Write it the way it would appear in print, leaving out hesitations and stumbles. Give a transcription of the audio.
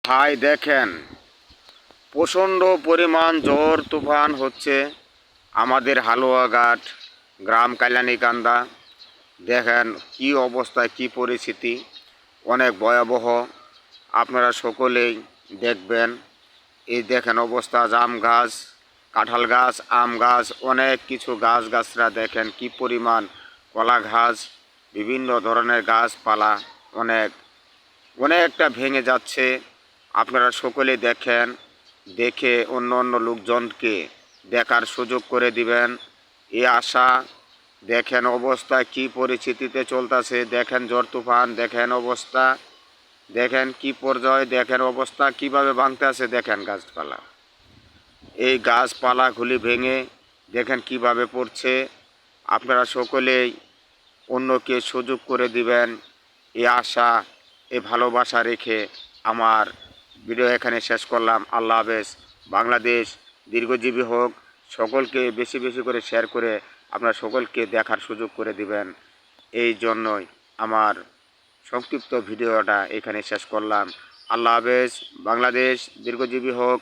ভাই দেখেন, প্রচণ্ড পরিমাণ ঝড় তুফান হচ্ছে আমাদের হালুয়াঘাট গ্রাম কাল্যাণীকান্দা। দেখেন কি অবস্থা, কি পরিস্থিতি, অনেক ভয়াবহ। আপনারা সকলেই দেখবেন। এই দেখেন অবস্থা, জাম গাছ, কাঁঠাল গাছ, আম গাছ, অনেক কিছু গাছগাছরা দেখেন কি পরিমাণ, কলা গাছ, বিভিন্ন ধরনের গাছপালা অনেকটা ভেঙে যাচ্ছে। আপনারা সকলে দেখেন, দেখে অন্য অন্য লোকজনকে দেখার সুযোগ করে দিবেন এই আশা। দেখেন অবস্থা কি পরিস্থিতিতে চলতেছে, দেখেন ঝড় তুফান, দেখেন অবস্থা, দেখেন কি পর্যায়ে, দেখেন অবস্থা কিভাবে ভাঙতে আছে। দেখেন গাছপালা, এই গাছপালাগুলি ভেঙে দেখেন কিভাবে পড়ছে। আপনারা সকলেই অন্যকে সুযোগ করে দিবেন এই আশা, এই ভালোবাসা রেখে আমার ভিডিও এখানে শেষ করলাম। আল্লাহ হাফেজ। বাংলাদেশ দীর্ঘজীবী হোক। সকলকে বেশি বেশি করে শেয়ার করে আপনারা সকলকে দেখার সুযোগ করে দিবেন। এই জন্যই আমার সংক্ষিপ্ত ভিডিওটা এখানে শেষ করলাম। আল্লাহ হাফেজ। বাংলাদেশ দীর্ঘজীবী হোক।